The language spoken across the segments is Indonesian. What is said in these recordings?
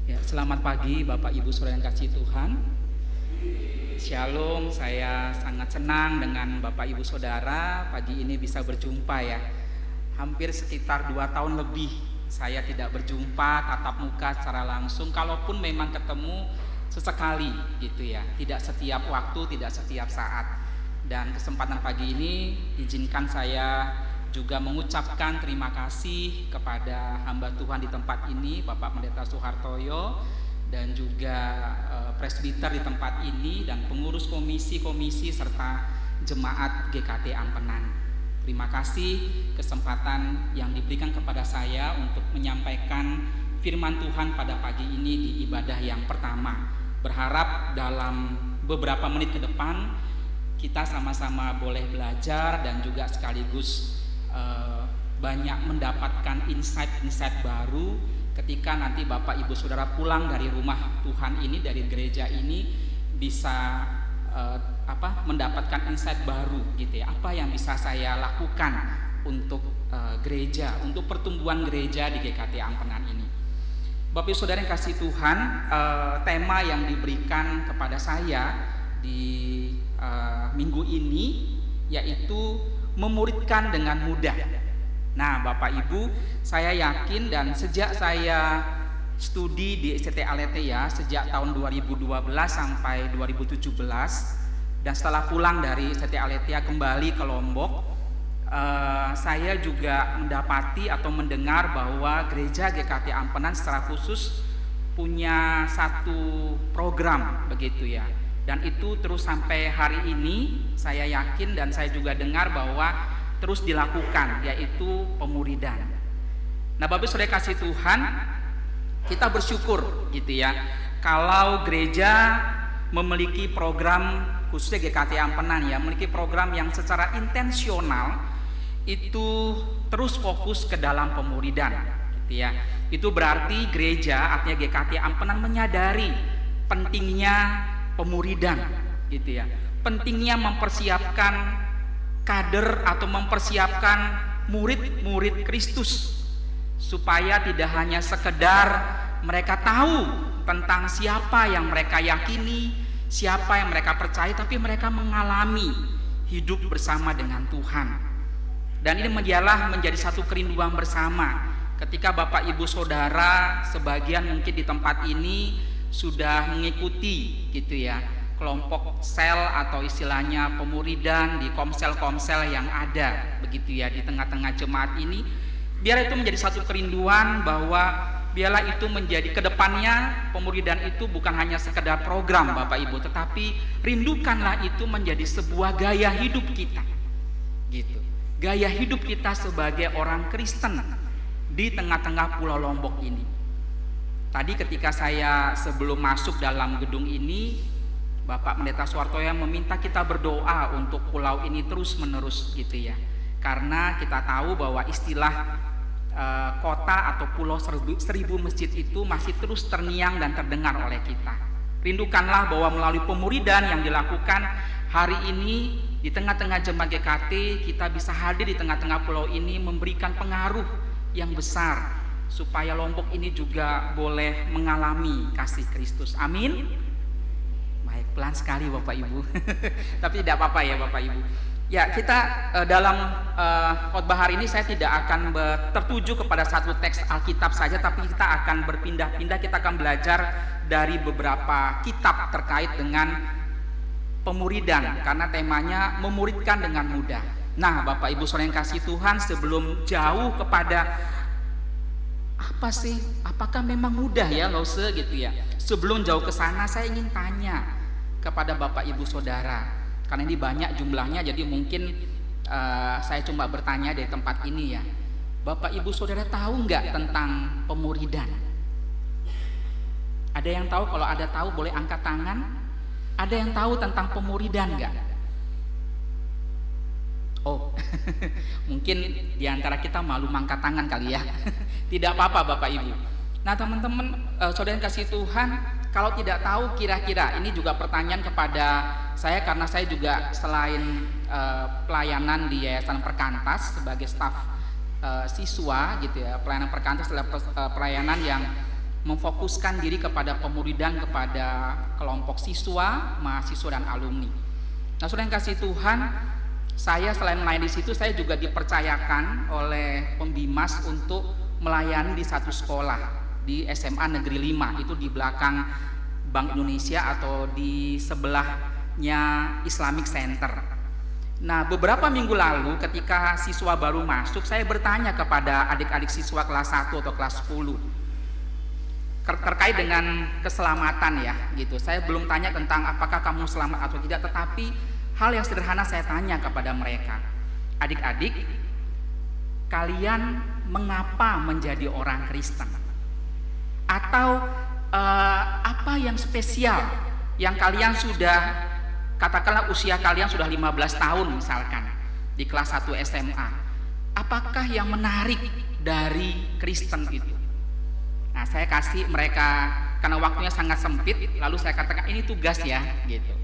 Ya, selamat pagi Bapak Ibu Saudara yang kasih Tuhan. Shalom, saya sangat senang dengan Bapak Ibu Saudara pagi ini bisa berjumpa ya. Hampir sekitar 2 tahun lebih saya tidak berjumpa tatap muka secara langsung, kalaupun memang ketemu sesekali gitu ya. Tidak setiap waktu, tidak setiap saat. Dan kesempatan pagi ini izinkan saya juga mengucapkan terima kasih kepada hamba Tuhan di tempat ini, Bapak Pendeta Suhartoyo, dan juga presbiter di tempat ini, dan pengurus komisi-komisi serta jemaat GKT Ampenan. Terima kasih kesempatan yang diberikan kepada saya untuk menyampaikan firman Tuhan pada pagi ini di ibadah yang pertama. Berharap dalam beberapa menit ke depan kita sama-sama boleh belajar dan juga sekaligus banyak mendapatkan insight-insight baru ketika nanti Bapak Ibu Saudara pulang dari rumah Tuhan ini, dari gereja ini, bisa mendapatkan insight baru gitu ya. Apa yang bisa saya lakukan untuk gereja, untuk pertumbuhan gereja di GKT Ampenan ini. Bapak Ibu Saudara yang kasih Tuhan, tema yang diberikan kepada saya di minggu ini yaitu memuridkan dengan mudah. Nah, Bapak Ibu, saya yakin dan sejak saya studi di STT Aletheia sejak tahun 2012 sampai 2017, dan setelah pulang dari STT Aletheia kembali ke Lombok, saya juga mendapati atau mendengar bahwa gereja GKT Ampenan secara khusus punya satu program begitu ya. Dan itu terus sampai hari ini saya yakin dan saya juga dengar bahwa terus dilakukan, yaitu pemuridan. Nah, Bapak Saudara kasih Tuhan, kita bersyukur gitu ya kalau gereja memiliki program, khususnya GKT Ampenan ya, memiliki program yang secara intensional itu terus fokus ke dalam pemuridan gitu ya. Itu berarti gereja, artinya GKT Ampenan, menyadari pentingnya pemuridan gitu ya, pentingnya mempersiapkan kader atau mempersiapkan murid-murid Kristus supaya tidak hanya sekedar mereka tahu tentang siapa yang mereka yakini, siapa yang mereka percaya, tapi mereka mengalami hidup bersama dengan Tuhan. Dan ini menjadi satu kerinduan bersama ketika Bapak Ibu Saudara sebagian mungkin di tempat ini sudah mengikuti gitu ya kelompok sel atau istilahnya pemuridan di komsel-komsel yang ada begitu ya di tengah-tengah jemaat ini. Biar itu menjadi satu kerinduan bahwa biarlah itu menjadi kedepannya pemuridan itu bukan hanya sekedar program Bapak Ibu, tetapi rindukanlah itu menjadi sebuah gaya hidup kita gitu, gaya hidup kita sebagai orang Kristen di tengah-tengah Pulau Lombok ini. Tadi ketika saya sebelum masuk dalam gedung ini, Bapak Pendeta Suhartoyo meminta kita berdoa untuk pulau ini terus menerus gitu ya. Karena kita tahu bahwa istilah kota atau pulau seribu masjid itu masih terus terngiang dan terdengar oleh kita. Rindukanlah bahwa melalui pemuridan yang dilakukan hari ini di tengah-tengah jemaat GKT, kita bisa hadir di tengah-tengah pulau ini memberikan pengaruh yang besar supaya Lombok ini juga boleh mengalami kasih Kristus. Amin. Baik, pelan sekali Bapak Ibu. Tapi tidak apa-apa ya Bapak Ibu. Ya, kita dalam khotbah hari ini saya tidak akan tertuju kepada satu teks Alkitab saja, tapi kita akan berpindah-pindah. Kita akan belajar dari beberapa kitab terkait dengan pemuridan, karena temanya memuridkan dengan mudah. Nah, Bapak Ibu Saudara yang kasih Tuhan, sebelum jauh kepada apa sih, apakah memang mudah ya Lose gitu ya, sebelum jauh ke sana saya ingin tanya kepada Bapak Ibu Saudara, karena ini banyak jumlahnya, jadi mungkin saya cuma bertanya dari tempat ini ya. Bapak Ibu Saudara tahu nggak tentang pemuridan? Ada yang tahu? Kalau ada tahu boleh angkat tangan. Ada yang tahu tentang pemuridan nggak? Oh, mungkin diantara kita malu mangkat tangan kali ya. Tidak apa-apa Bapak Ibu. Nah teman-teman, saudara yang kasih Tuhan, kalau tidak tahu kira-kira, ini juga pertanyaan kepada saya karena saya juga selain pelayanan di Yayasan Perkantas sebagai staf siswa gitu ya, pelayanan Perkantas adalah pelayanan yang memfokuskan diri kepada pemuridan kepada kelompok siswa, mahasiswa dan alumni. Nah, saudara yang kasih Tuhan, saya selain melayani di situ, saya juga dipercayakan oleh Pembimas untuk melayani di satu sekolah di SMA Negeri 5, itu di belakang Bank Indonesia atau di sebelahnya Islamic Center. Nah, beberapa minggu lalu ketika siswa baru masuk, saya bertanya kepada adik-adik siswa kelas 1 atau kelas 10 terkait dengan keselamatan ya gitu. Saya belum tanya tentang apakah kamu selamat atau tidak, tetapi hal yang sederhana saya tanya kepada mereka. Adik-adik, kalian mengapa menjadi orang Kristen? Atau apa yang spesial yang kalian sudah, katakanlah usia kalian sudah 15 tahun misalkan di kelas 1 SMA, apakah yang menarik dari Kristen itu? Nah, saya kasih mereka, karena waktunya sangat sempit, lalu saya katakan ini tugas ya gitu.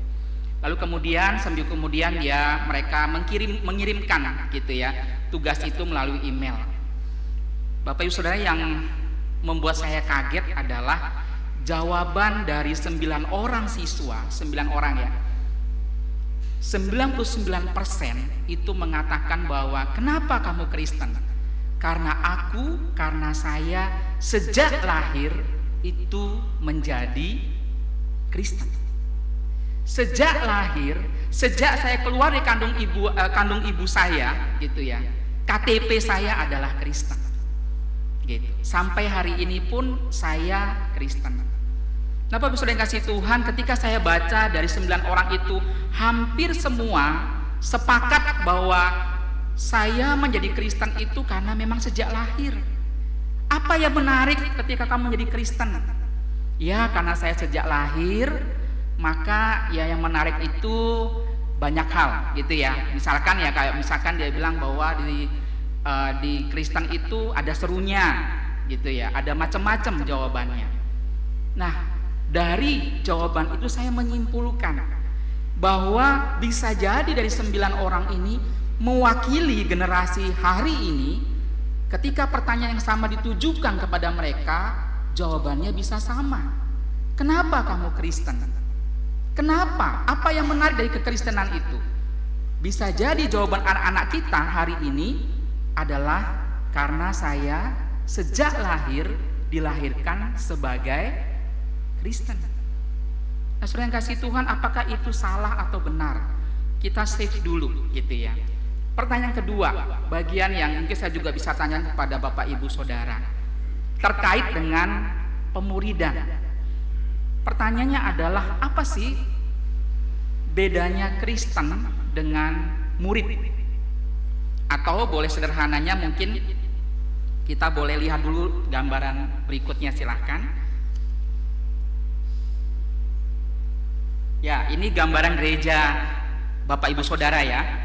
Lalu kemudian seminggu kemudian mereka mengirimkan gitu ya tugas itu melalui email. Bapak Ibu Saudara, yang membuat saya kaget adalah jawaban dari 9 orang siswa, 9 orang ya, 99% itu mengatakan bahwa kenapa kamu Kristen? Karena saya sejak lahir itu menjadi Kristen. Sejak lahir, sejak saya keluar dari kandung ibu saya gitu ya, KTP saya adalah Kristen. Gitu. Sampai hari ini pun saya Kristen. Nah, Bapak Ibu Saudara yang kasih Tuhan, ketika saya baca dari 9 orang itu, hampir semua sepakat bahwa saya menjadi Kristen itu karena memang sejak lahir. Apa yang menarik ketika kamu menjadi Kristen? Ya, karena saya sejak lahir, maka ya yang menarik itu banyak hal gitu ya. Misalkan ya, kayak misalkan dia bilang bahwa di Kristen itu ada serunya gitu ya, ada macam-macam jawabannya. Nah, dari jawaban itu saya menyimpulkan bahwa bisa jadi dari 9 orang ini mewakili generasi hari ini. Ketika pertanyaan yang sama ditujukan kepada mereka, jawabannya bisa sama. Kenapa kamu Kristen? Kenapa? Apa yang menarik dari kekristenan itu? Bisa jadi jawaban anak-anak kita hari ini adalah karena saya sejak lahir dilahirkan sebagai Kristen. Nah, saudara yang kasih Tuhan, apakah itu salah atau benar? Kita save dulu gitu ya. Pertanyaan kedua, bagian yang mungkin saya juga bisa tanya kepada Bapak Ibu Saudara, terkait dengan pemuridan. Pertanyaannya adalah, apa sih bedanya Kristen dengan murid? Atau boleh sederhananya mungkin kita boleh lihat dulu gambaran berikutnya, silahkan. Ya, ini gambaran gereja Bapak Ibu Saudara ya.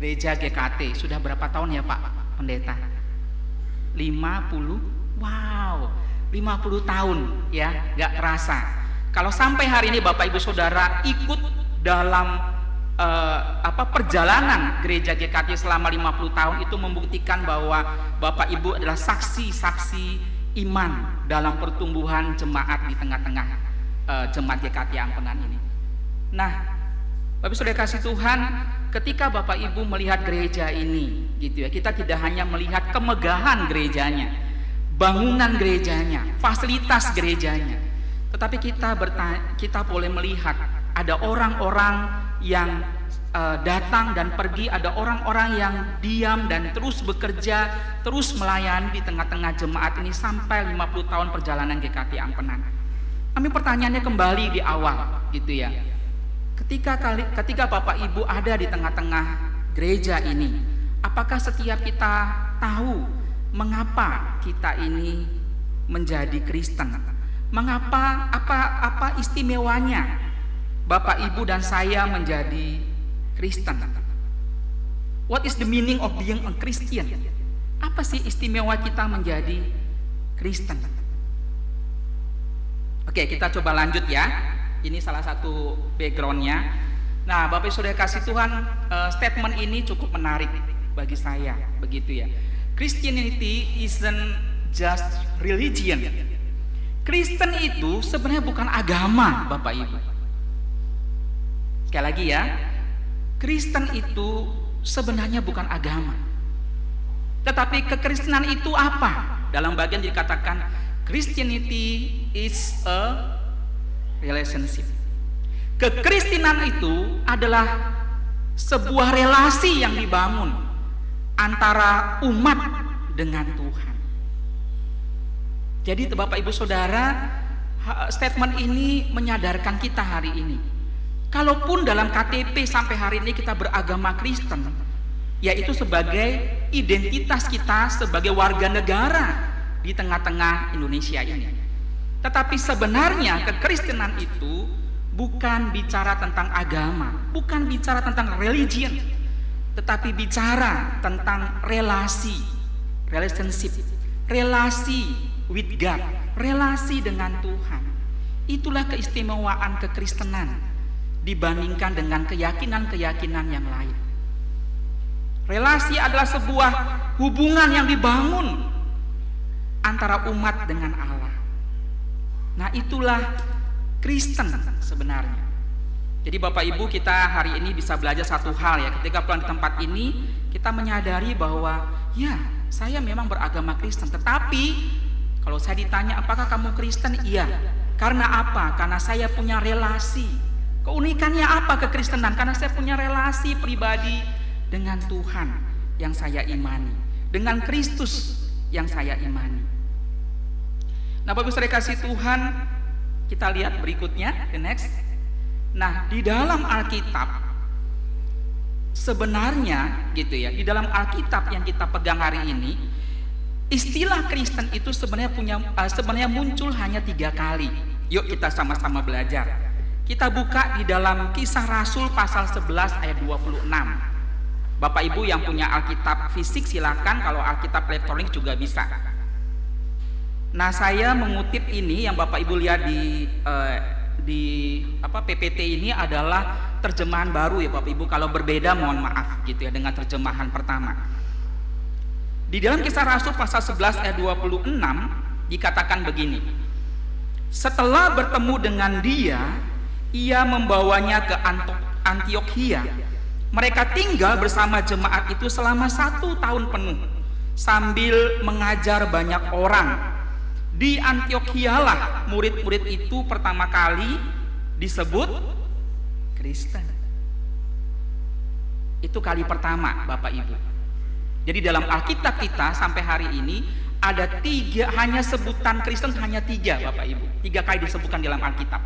Gereja GKT, sudah berapa tahun ya Pak Pendeta? 50? Wow, 50 tahun ya, gak terasa. Kalau sampai hari ini Bapak Ibu Saudara ikut dalam perjalanan gereja GKT selama 50 tahun, itu membuktikan bahwa Bapak Ibu adalah saksi-saksi iman dalam pertumbuhan jemaat di tengah-tengah jemaat GKT Ampenan ini. Nah, Bapak Ibu Saudara kasih Tuhan, ketika Bapak Ibu melihat gereja ini gitu ya, kita tidak hanya melihat kemegahan gerejanya, bangunan gerejanya, fasilitas gerejanya, tetapi kita boleh melihat ada orang-orang yang datang dan pergi, ada orang-orang yang diam dan terus bekerja, terus melayani di tengah-tengah jemaat ini sampai 50 tahun perjalanan GKT Ampenan. Kami pertanyaannya kembali di awal gitu ya. Ketika Bapak Ibu ada di tengah-tengah gereja ini, apakah setiap kita tahu mengapa kita ini menjadi Kristen? Mengapa, apa istimewanya Bapak Ibu dan saya menjadi Kristen? What is the meaning of being a Christian? Apa sih istimewa kita menjadi Kristen? Oke, kita coba lanjut ya. Ini salah satu backgroundnya. Nah, Bapak Ibu Saudara kasih Tuhan, statement ini cukup menarik bagi saya, begitu ya. Christianity isn't just religion. Kristen itu sebenarnya bukan agama, Bapak Ibu. Sekali lagi ya, Kristen itu sebenarnya bukan agama. Tetapi kekristenan itu apa? Dalam bagian dikatakan Christianity is a relationship. Kekristenan itu adalah sebuah relasi yang dibangun antara umat dengan Tuhan. Jadi Bapak Ibu Saudara, statement ini menyadarkan kita hari ini. Kalaupun dalam KTP sampai hari ini kita beragama Kristen, yaitu sebagai identitas kita sebagai warga negara di tengah-tengah Indonesia ini. Tetapi sebenarnya kekristenan itu bukan bicara tentang agama, bukan bicara tentang religion, tetapi bicara tentang relasi, relationship, relasi with God, relasi dengan Tuhan. Itulah keistimewaan kekristenan dibandingkan dengan keyakinan-keyakinan yang lain. Relasi adalah sebuah hubungan yang dibangun antara umat dengan Allah. Nah, itulah Kristen sebenarnya. Jadi Bapak Ibu, kita hari ini bisa belajar satu hal ya. Ketika pulang di tempat ini, kita menyadari bahwa ya, saya memang beragama Kristen. Tetapi kalau saya ditanya apakah kamu Kristen? Iya. Karena apa? Karena saya punya relasi. Keunikannya apa kekristenan? Karena saya punya relasi pribadi dengan Tuhan yang saya imani, dengan Kristus yang saya imani. Nah, Bapak Ibu saudara kasih Tuhan, kita lihat berikutnya, the next. Nah, di dalam Alkitab sebenarnya gitu ya, di dalam Alkitab yang kita pegang hari ini, istilah Kristen itu sebenarnya muncul hanya 3 kali. Yuk kita sama-sama belajar. Kita buka di dalam Kisah Rasul pasal 11 ayat 26. Bapak Ibu yang punya Alkitab fisik silakan, kalau Alkitab elektronik juga bisa. Nah, saya mengutip ini yang Bapak Ibu lihat di PPT ini adalah terjemahan baru ya Bapak Ibu. Kalau berbeda mohon maaf gitu ya dengan terjemahan pertama. Di dalam Kisah Rasul pasal 11 ayat 26 dikatakan begini. Setelah bertemu dengan dia, ia membawanya ke Antiokhia. Mereka tinggal bersama jemaat itu selama 1 tahun penuh sambil mengajar banyak orang. Di Antiokhialah murid-murid itu pertama kali disebut Kristen. Itu kali pertama Bapak Ibu. Jadi dalam Alkitab kita sampai hari ini ada 3, hanya sebutan Kristen hanya 3 Bapak Ibu. 3 kali disebutkan dalam Alkitab.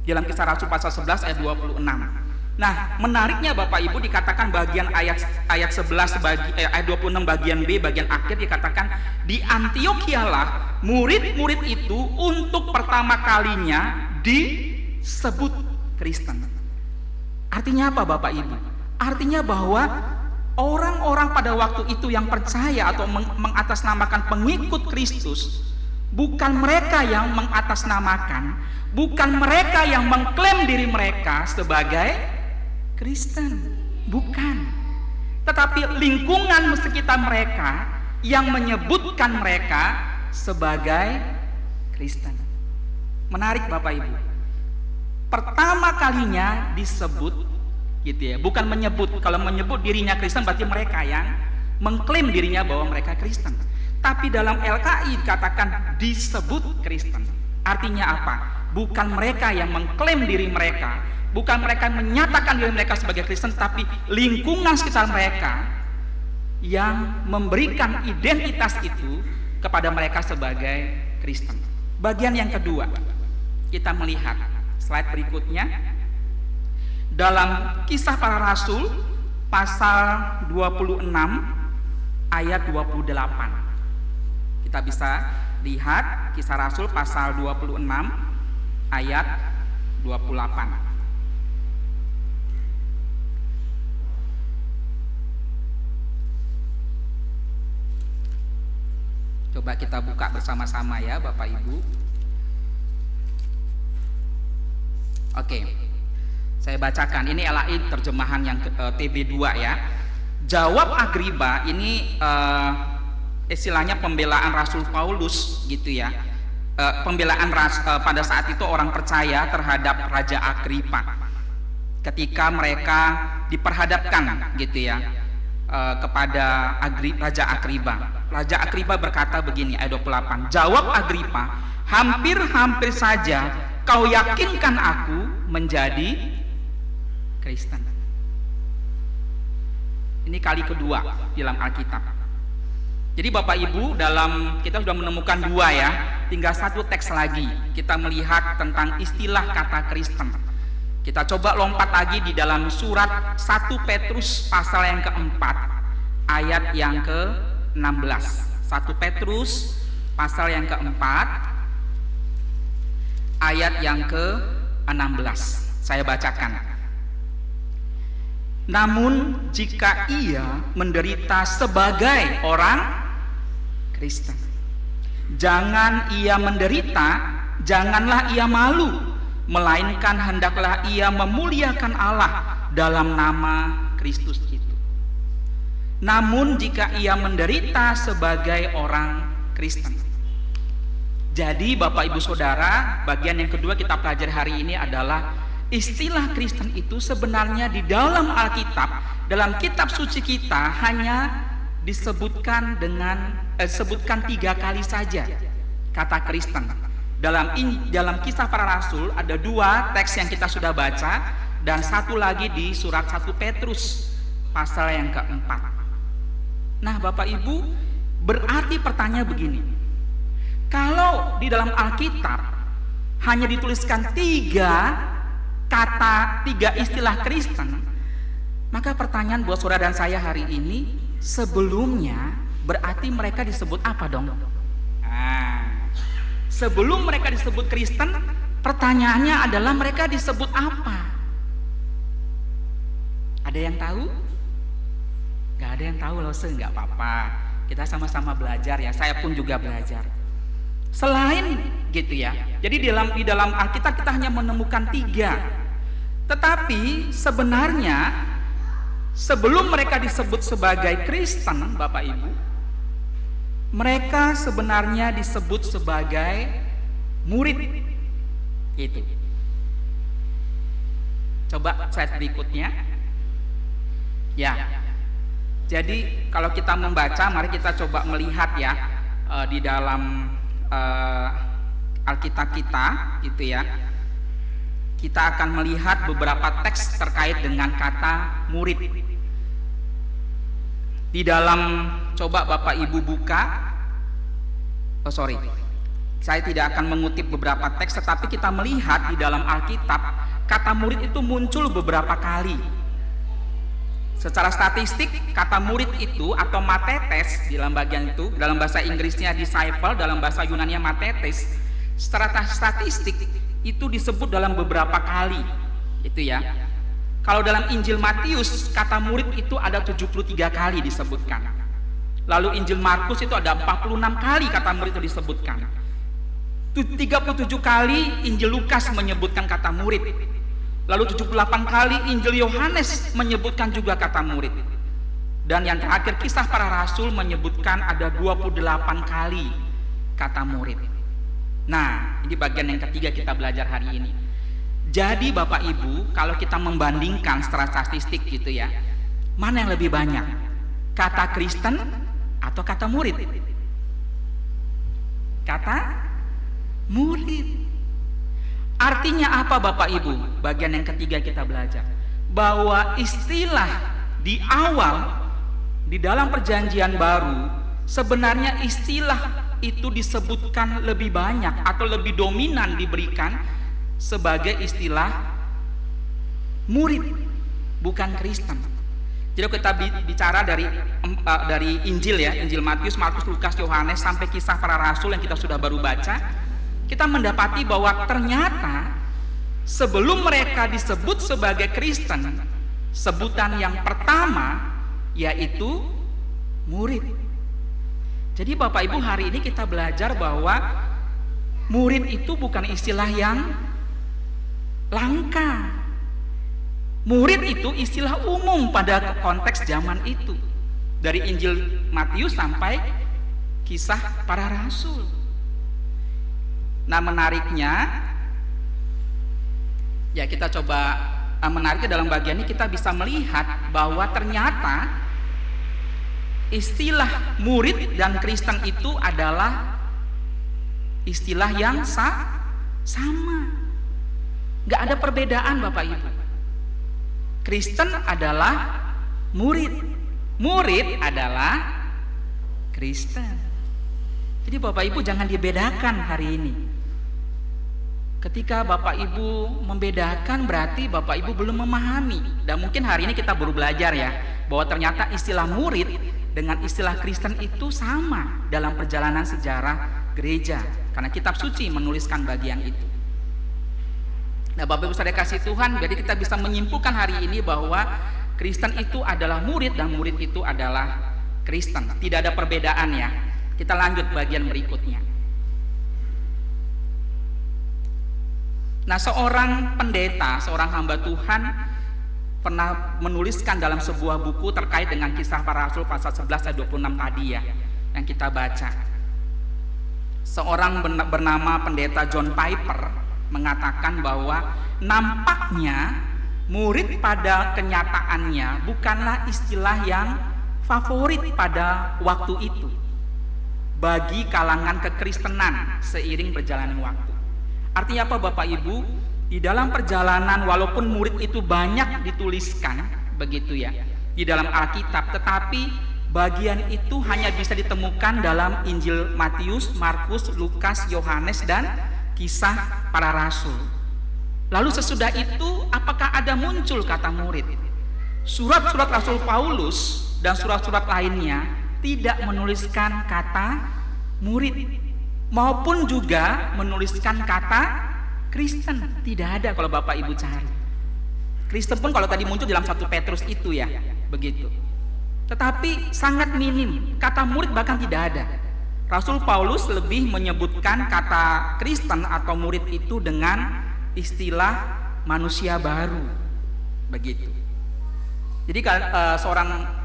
Dalam Kisah Rasul pasal 11 ayat 26. Nah, menariknya Bapak Ibu dikatakan bagian ayat 11 ayat 26 bagian B bagian akhir dikatakan di Antiokhialah murid-murid itu untuk pertama kalinya disebut Kristen. Artinya apa Bapak Ibu? Artinya bahwa orang-orang pada waktu itu yang percaya atau mengatasnamakan pengikut Kristus, bukan mereka yang mengatasnamakan, bukan mereka yang mengklaim diri mereka sebagai Kristen, bukan. Tetapi lingkungan sekitar mereka yang menyebutkan mereka sebagai Kristen. Menarik Bapak Ibu. Pertama kalinya disebut gitu ya, bukan menyebut. Kalau menyebut dirinya Kristen berarti mereka yang mengklaim dirinya bahwa mereka Kristen. Tapi dalam LKI dikatakan disebut Kristen. Artinya apa? Bukan mereka yang mengklaim diri mereka, bukan mereka yang menyatakan diri mereka sebagai Kristen, tapi lingkungan sekitar mereka yang memberikan identitas itu kepada mereka sebagai Kristen. Bagian yang kedua, kita melihat slide berikutnya. Dalam Kisah Para Rasul pasal 26 ayat 28. Kita bisa lihat Kisah Rasul pasal 26 ayat 28. Coba kita buka bersama-sama ya Bapak Ibu. Oke, saya bacakan. Ini LAI terjemahan yang TB2 ya. Jawab Agriba, ini istilahnya pembelaan Rasul Paulus gitu ya. Pembelaan pada saat itu orang percaya terhadap Raja Agripa ketika mereka diperhadapkan gitu ya kepada Raja Agripa. Raja Agripa berkata begini, ayat 28, jawab Agripa, hampir-hampir saja kau yakinkan aku menjadi Kristen. Ini kali kedua dalam Alkitab. Jadi Bapak Ibu, kita sudah menemukan dua ya, tinggal satu teks lagi. Kita melihat tentang istilah kata Kristen. Kita coba lompat lagi di dalam surat 1 Petrus pasal yang keempat, ayat yang ke-16. 1 Petrus pasal yang keempat, ayat yang ke-16. Saya bacakan. Namun jika ia menderita sebagai orang Kristen, jangan ia menderita, janganlah ia malu, melainkan hendaklah ia memuliakan Allah dalam nama Kristus itu. Namun jika ia menderita sebagai orang Kristen. Jadi Bapak Ibu Saudara, bagian yang kedua kita pelajari hari ini adalah istilah Kristen itu sebenarnya di dalam Alkitab, dalam kitab suci kita hanya disebutkan sebutkan 3 kali saja kata Kristen. Dalam Kisah Para Rasul ada 2 teks yang kita sudah baca dan satu lagi di surat 1 Petrus pasal yang keempat. Nah Bapak Ibu, berarti pertanyaan begini, kalau di dalam Alkitab hanya dituliskan 3 istilah Kristen, maka pertanyaan buat saudara dan saya hari ini, sebelumnya berarti mereka disebut apa dong? Sebelum mereka disebut Kristen, pertanyaannya adalah mereka disebut apa? Ada yang tahu? Gak ada yang tahu loh, nggak apa-apa. Kita sama-sama belajar ya, saya pun juga belajar. Selain gitu ya, jadi di dalam Alkitab kita hanya menemukan 3. Tetapi sebenarnya sebelum mereka disebut sebagai Kristen, Bapak Ibu, mereka sebenarnya disebut sebagai murid. Gitu. Coba slide berikutnya. Ya. Jadi kalau kita membaca, mari kita coba melihat ya di dalam Alkitab kita, gitu ya. Kita akan melihat beberapa teks terkait dengan kata murid. Di dalam, coba Bapak Ibu buka. Saya tidak akan mengutip beberapa teks, tetapi kita melihat di dalam Alkitab kata murid itu muncul beberapa kali. Secara statistik, kata murid itu atau matetes di dalam bagian itu, dalam bahasa Inggrisnya disciple, dalam bahasa Yunani matetes. Secara statistik itu disebut dalam beberapa kali, itu ya. Kalau dalam Injil Matius, kata murid itu ada 73 kali disebutkan. Lalu Injil Markus itu ada 46 kali kata murid itu disebutkan. 37 kali Injil Lukas menyebutkan kata murid. Lalu 78 kali Injil Yohanes menyebutkan juga kata murid. Dan yang terakhir Kisah Para Rasul menyebutkan ada 28 kali kata murid. Nah, ini bagian yang ketiga kita belajar hari ini. Jadi Bapak Ibu, kalau kita membandingkan secara statistik gitu ya, mana yang lebih banyak? Kata Kristen atau kata murid? Kata murid. Artinya apa Bapak Ibu? Bagian yang ketiga kita belajar bahwa istilah di awal di dalam Perjanjian Baru, sebenarnya istilah itu disebutkan lebih banyak atau lebih dominan diberikan sebagai istilah murid, bukan Kristen. Jadi kita bicara dari Injil ya, Injil Matius, Markus, Lukas, Yohanes sampai Kisah Para Rasul yang kita sudah baru baca, kita mendapati bahwa ternyata sebelum mereka disebut sebagai Kristen, sebutan yang pertama yaitu murid. Jadi Bapak Ibu, hari ini kita belajar bahwa murid itu bukan istilah yang langka. Murid itu istilah umum pada konteks zaman itu. Dari Injil Matius sampai Kisah Para Rasul. Nah, menariknya ya, kita coba menariknya dalam bagian ini kita bisa melihat bahwa ternyata istilah murid dan Kristen itu adalah istilah yang sama. Gak ada perbedaan Bapak Ibu. Kristen adalah murid, murid adalah Kristen. Jadi Bapak Ibu jangan dibedakan hari ini. Ketika Bapak Ibu membedakan berarti Bapak Ibu belum memahami. Dan mungkin hari ini kita baru belajar ya, bahwa ternyata istilah murid dengan istilah Kristen itu sama dalam perjalanan sejarah gereja. Karena kitab suci menuliskan bagian itu. Nah Bapak Ibu saudara kasih Tuhan, jadi kita bisa menyimpulkan hari ini bahwa Kristen itu adalah murid dan murid itu adalah Kristen. Tidak ada perbedaan ya. Kita lanjut bagian berikutnya. Nah, seorang pendeta, seorang hamba Tuhan pernah menuliskan dalam sebuah buku terkait dengan Kisah Para Rasul pasal 11 ayat 26 tadi ya, yang kita baca. Seorang bernama pendeta John Piper mengatakan bahwa nampaknya murid pada kenyataannya bukanlah istilah yang favorit pada waktu itu bagi kalangan kekristenan seiring berjalannya waktu. Artinya apa Bapak Ibu? Di dalam perjalanan walaupun murid itu banyak dituliskan begitu ya di dalam Alkitab, tetapi bagian itu hanya bisa ditemukan dalam Injil Matius, Markus, Lukas, Yohanes dan Kisah Para Rasul. Lalu sesudah itu apakah ada muncul kata murid? Surat-surat Rasul Paulus dan surat-surat lainnya tidak menuliskan kata murid maupun juga menuliskan kata Kristen. Tidak ada kalau Bapak Ibu cari. Kristen pun kalau tadi muncul dalam 1 Petrus itu ya, begitu. Tetapi sangat minim, kata murid bahkan tidak ada. Rasul Paulus lebih menyebutkan kata Kristen atau murid itu dengan istilah manusia baru, begitu. Jadi seorang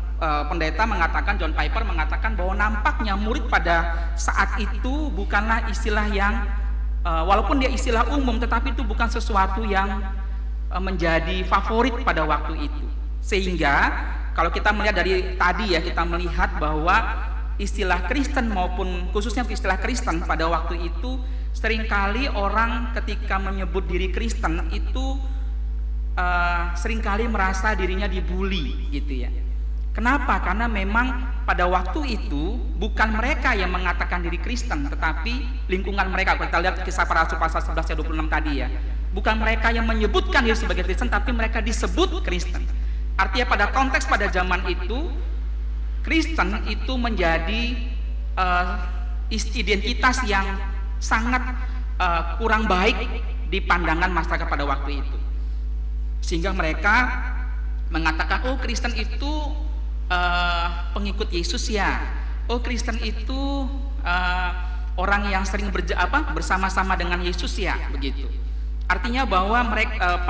pendeta mengatakan, John Piper mengatakan bahwa nampaknya murid pada saat itu bukanlah istilah yang walaupun dia istilah umum, tetapi itu bukan sesuatu yang menjadi favorit pada waktu itu. Sehingga kalau kita melihat dari tadi ya, kita melihat bahwa istilah Kristen maupun khususnya istilah Kristen pada waktu itu seringkali orang ketika menyebut diri Kristen itu seringkali merasa dirinya dibully gitu ya. Kenapa? Karena memang pada waktu itu bukan mereka yang mengatakan diri Kristen, tetapi lingkungan mereka. Kalau kita lihat Kisah Para Rasul pasal 11 ayat 26 tadi ya, bukan mereka yang menyebutkan diri sebagai Kristen, tapi mereka disebut Kristen. Artinya pada konteks pada zaman itu, Kristen itu menjadi identitas yang sangat kurang baik di pandangan masyarakat pada waktu itu. Sehingga mereka mengatakan, oh Kristen itu pengikut Yesus ya, oh Kristen itu orang yang sering bersama-sama dengan Yesus ya, begitu. Artinya bahwa mereka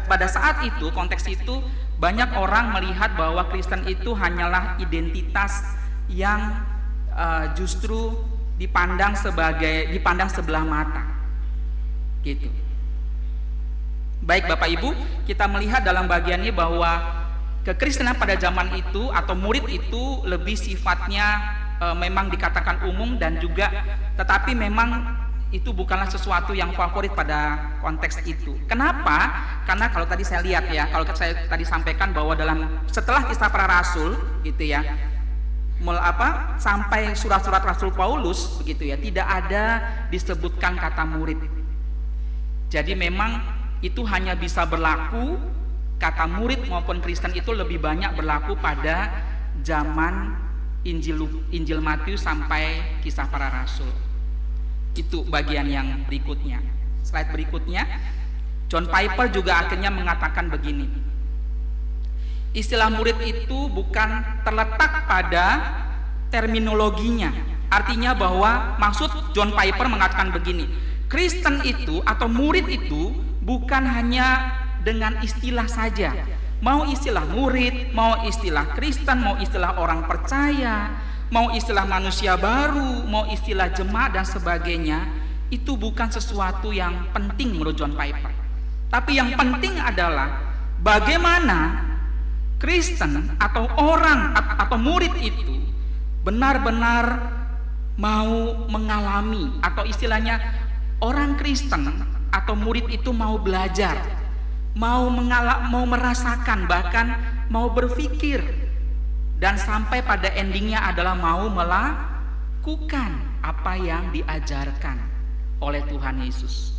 pada saat itu, konteks itu, banyak orang melihat bahwa Kristen itu hanyalah identitas yang justru dipandang sebelah mata, gitu. Baik Bapak Ibu, kita melihat dalam bagian ini bahwa kekristenan pada zaman itu atau murid itu lebih sifatnya memang dikatakan umum dan juga, tetapi memang itu bukanlah sesuatu yang favorit pada konteks itu. Kenapa? Karena kalau tadi saya lihat ya, kalau saya tadi sampaikan bahwa setelah Kisah Para Rasul gitu ya, sampai surat-surat Rasul Paulus begitu ya, tidak ada disebutkan kata murid. Jadi memang itu hanya bisa berlaku, kata murid maupun Kristen itu lebih banyak berlaku pada zaman Injil Matius sampai Kisah Para Rasul. Itu bagian yang berikutnya. Slide berikutnya, John Piper juga akhirnya mengatakan begini, istilah murid itu bukan terletak pada terminologinya. Artinya bahwa maksud John Piper mengatakan begini, Kristen itu atau murid itu bukan hanya dengan istilah saja. Mau istilah murid, mau istilah Kristen, mau istilah orang percaya, mau istilah manusia baru, mau istilah jemaat dan sebagainya, itu bukan sesuatu yang penting menurut John Piper. Tapi yang penting adalah bagaimana Kristen atau orang atau murid itu benar-benar mau mengalami, atau istilahnya orang Kristen atau murid itu mau belajar, mau merasakan, bahkan mau berpikir, dan sampai pada endingnya adalah mau melakukan apa yang diajarkan oleh Tuhan Yesus.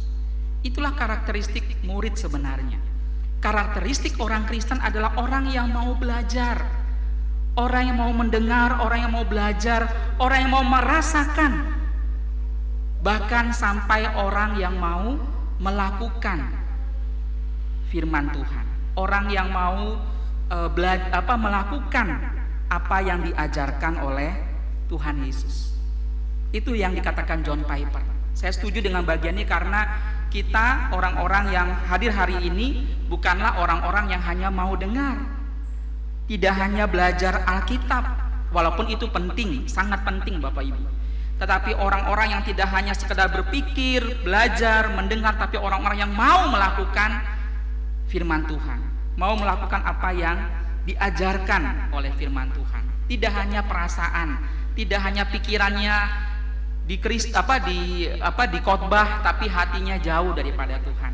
Itulah karakteristik murid sebenarnya. Karakteristik orang Kristen adalah orang yang mau belajar, orang yang mau mendengar, orang yang mau belajar, orang yang mau merasakan, bahkan sampai orang yang mau melakukan firman Tuhan, orang yang mau melakukan apa yang diajarkan oleh Tuhan Yesus. Itu yang dikatakan John Piper. Saya setuju dengan bagian ini karena kita orang-orang yang hadir hari ini bukanlah orang-orang yang hanya mau dengar, tidak hanya belajar Alkitab, walaupun itu penting, sangat penting Bapak Ibu. Tetapi orang-orang yang tidak hanya sekedar berpikir, belajar, mendengar, tapi orang-orang yang mau melakukan firman Tuhan, mau melakukan apa yang diajarkan oleh firman Tuhan. Tidak hanya perasaan, tidak hanya pikirannya di khotbah, tapi hatinya jauh daripada Tuhan.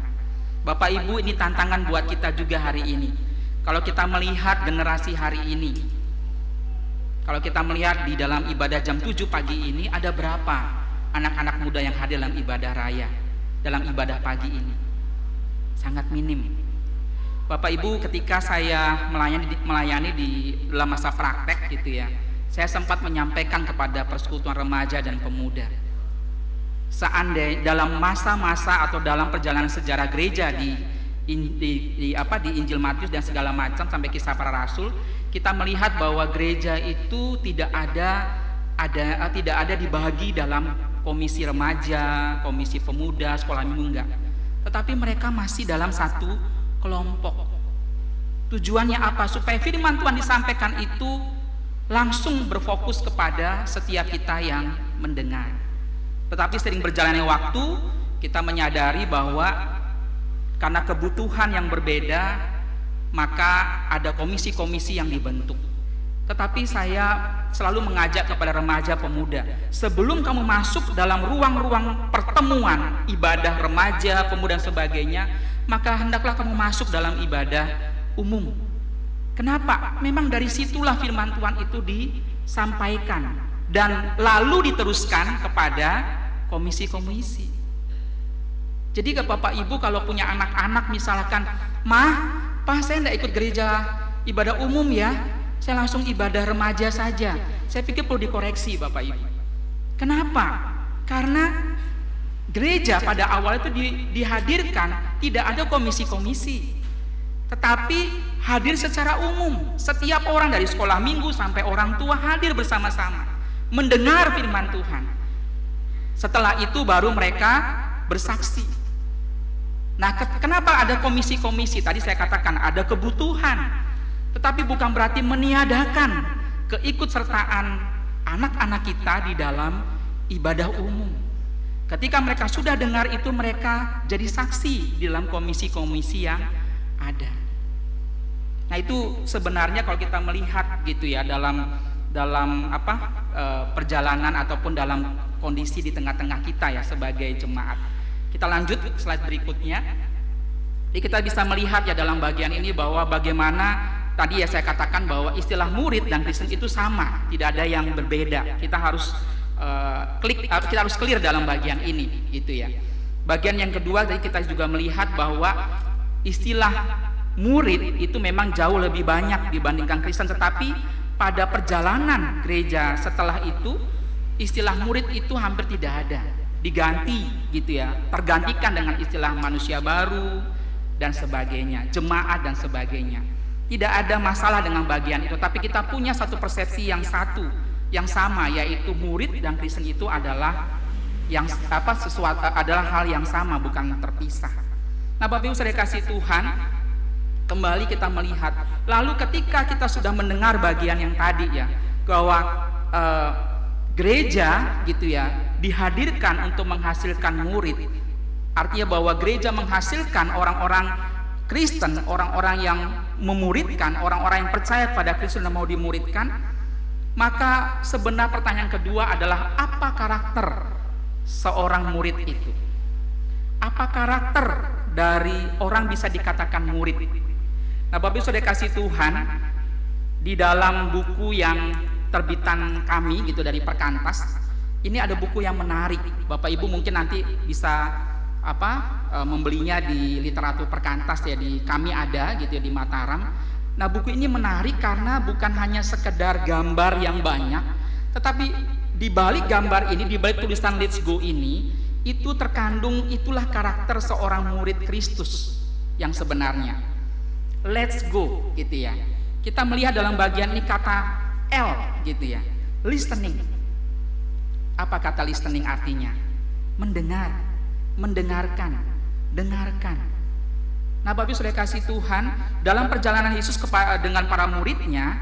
Bapak Ibu, ini tantangan buat kita juga hari ini. Kalau kita melihat generasi hari ini, kalau kita melihat di dalam ibadah jam 7 pagi ini, ada berapa anak-anak muda yang hadir dalam ibadah raya, dalam ibadah pagi ini? Sangat minim. Bapak Ibu, ketika saya melayani di dalam masa praktek gitu ya, saya sempat menyampaikan kepada persekutuan remaja dan pemuda, seandainya dalam masa-masa atau dalam perjalanan sejarah gereja di Injil Matius dan segala macam sampai Kisah Para Rasul, kita melihat bahwa gereja itu tidak ada dibagi dalam komisi remaja, komisi pemuda, sekolah minggu, enggak. Tetapi mereka masih dalam satu kelompok. Tujuannya apa? Supaya firman Tuhan disampaikan itu langsung berfokus kepada setiap kita yang mendengar. Tetapi sering berjalannya waktu, kita menyadari bahwa karena kebutuhan yang berbeda, maka ada komisi-komisi yang dibentuk. Tetapi saya selalu mengajak kepada remaja pemuda, sebelum kamu masuk dalam ruang-ruang pertemuan ibadah remaja, pemuda dan sebagainya, maka hendaklah kamu masuk dalam ibadah umum. Kenapa? Memang dari situlah firman Tuhan itu disampaikan dan lalu diteruskan kepada komisi-komisi. Jadi ke Bapak Ibu kalau punya anak-anak misalkan, Pak saya tidak ikut gereja ibadah umum ya, saya langsung ibadah remaja saja. Saya pikir perlu dikoreksi Bapak Ibu. Kenapa? Karena gereja pada awal itu dihadirkan tidak ada komisi-komisi, tetapi hadir secara umum. Setiap orang dari sekolah minggu sampai orang tua hadir bersama-sama mendengar firman Tuhan. Setelah itu baru mereka bersaksi. Nah, kenapa ada komisi-komisi? Tadi saya katakan ada kebutuhan, tetapi bukan berarti meniadakan keikutsertaan anak-anak kita di dalam ibadah umum. Ketika mereka sudah dengar itu, mereka jadi saksi di dalam komisi-komisi yang ada. Nah, itu sebenarnya kalau kita melihat gitu ya dalam perjalanan ataupun dalam kondisi di tengah-tengah kita ya sebagai jemaat. Kita lanjut slide berikutnya. Jadi kita bisa melihat ya dalam bagian ini bahwa bagaimana tadi ya saya katakan bahwa istilah murid dan Kristen itu sama, tidak ada yang berbeda. Kita harus kita harus clear dalam bagian ini gitu ya. Bagian yang kedua tadi kita juga melihat bahwa istilah murid itu memang jauh lebih banyak dibandingkan Kristen, tetapi pada perjalanan gereja setelah itu istilah murid itu hampir tidak ada, diganti gitu ya, tergantikan dengan istilah manusia baru dan sebagainya, jemaat dan sebagainya. Tidak ada masalah dengan bagian itu, tapi kita punya satu persepsi yang sama, yaitu murid dan Kristen itu adalah adalah hal yang sama, bukan terpisah. Nah, Bapak Ibu saudara kasih Tuhan, kembali kita melihat, lalu ketika kita sudah mendengar bagian yang tadi ya, bahwa gereja gitu ya dihadirkan untuk menghasilkan murid, artinya bahwa gereja menghasilkan orang-orang Kristen, orang-orang yang memuridkan, orang-orang yang percaya pada Kristus dan mau dimuridkan, maka sebenarnya pertanyaan kedua adalah apa karakter seorang murid itu? Apa karakter dari orang bisa dikatakan murid? Nah, Bapak Ibu Saudara kasih Tuhan, di dalam buku yang terbitan kami gitu dari Perkantas, ini ada buku yang menarik. Bapak Ibu mungkin nanti bisa membelinya di literatur Perkantas ya, di kami ada gitu ya di Mataram. Nah, buku ini menarik karena bukan hanya sekedar gambar yang banyak, tetapi di balik gambar ini, di balik tulisan Let's Go ini, itu terkandung itulah karakter seorang murid Kristus yang sebenarnya. Let's go gitu ya. Kita melihat dalam bagian ini kata L gitu ya. Listening. Apa kata listening artinya? Mendengar, mendengarkan, dengarkan. Nah, Bapak Ibu Saudara kasih Tuhan, dalam perjalanan Yesus dengan para muridnya,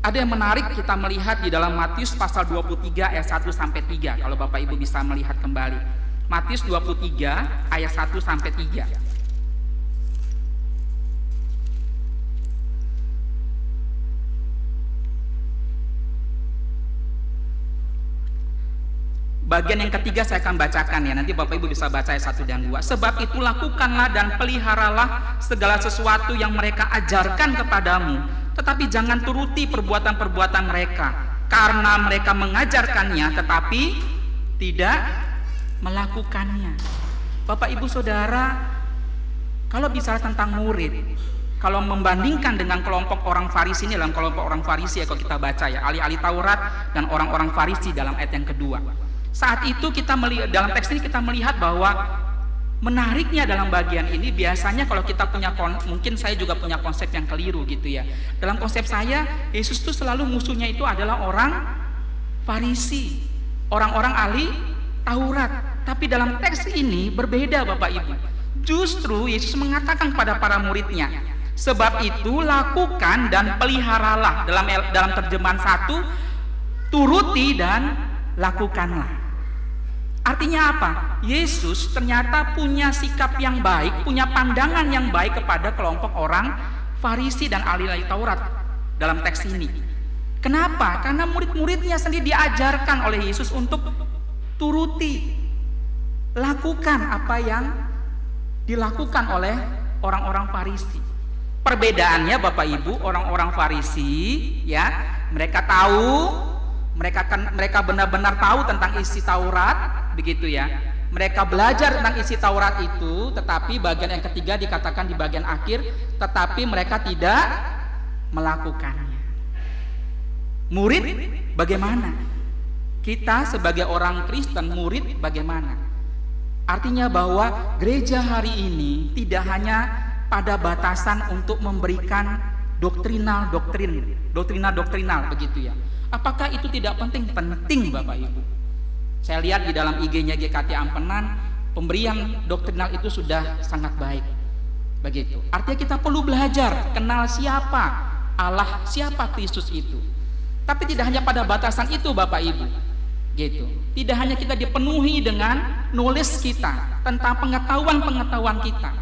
ada yang menarik kita melihat di dalam Matius pasal 23 ayat 1 sampai 3. Kalau Bapak Ibu bisa melihat kembali. Matius 23 ayat 1 sampai 3. Bagian yang ketiga saya akan bacakan ya, nanti Bapak Ibu bisa baca ayat 1 dan 2. Sebab itu lakukanlah dan peliharalah segala sesuatu yang mereka ajarkan kepadamu, tetapi jangan turuti perbuatan-perbuatan mereka, karena mereka mengajarkannya tetapi tidak melakukannya. Bapak Ibu Saudara, kalau bicara tentang murid, kalau membandingkan dengan kelompok orang Farisi, ini dalam kelompok orang Farisi ya, kalau kita baca ya, ahli-ahli Taurat dan orang-orang Farisi dalam ayat yang kedua. Saat itu kita melihat, dalam teks ini kita melihat bahwa menariknya dalam bagian ini, biasanya kalau kita punya, mungkin saya juga punya konsep yang keliru gitu ya. Dalam konsep saya, Yesus itu selalu musuhnya itu adalah orang Farisi, orang-orang ahli Taurat. Tapi dalam teks ini berbeda Bapak Ibu. Justru Yesus mengatakan kepada para muridnya, sebab itu lakukan dan peliharalah. Dalam terjemahan 1, turuti dan lakukanlah. Artinya apa? Yesus ternyata punya sikap yang baik, punya pandangan yang baik kepada kelompok orang Farisi dan ahli-ahli Taurat dalam teks ini. Kenapa? Karena murid-muridnya sendiri diajarkan oleh Yesus untuk turuti, lakukan apa yang dilakukan oleh orang-orang Farisi. Perbedaannya Bapak Ibu, orang-orang Farisi ya, mereka tahu, mereka benar-benar tahu tentang isi Taurat, begitu ya. Mereka belajar tentang isi Taurat itu, tetapi bagian yang ketiga dikatakan di bagian akhir, tetapi mereka tidak melakukannya. Murid bagaimana? Kita sebagai orang Kristen, murid bagaimana? Artinya bahwa gereja hari ini tidak hanya pada batasan untuk memberikan doktrinal begitu ya. Apakah itu tidak penting? Penting Bapak Ibu. Saya lihat di dalam IG-nya GKT Ampenan, pemberian doktrinal itu sudah sangat baik. Begitu. Artinya kita perlu belajar kenal siapa Allah, siapa Kristus itu. Tapi tidak hanya pada batasan itu Bapak Ibu. Gitu. Tidak hanya kita dipenuhi dengan knowledge kita, tentang pengetahuan kita.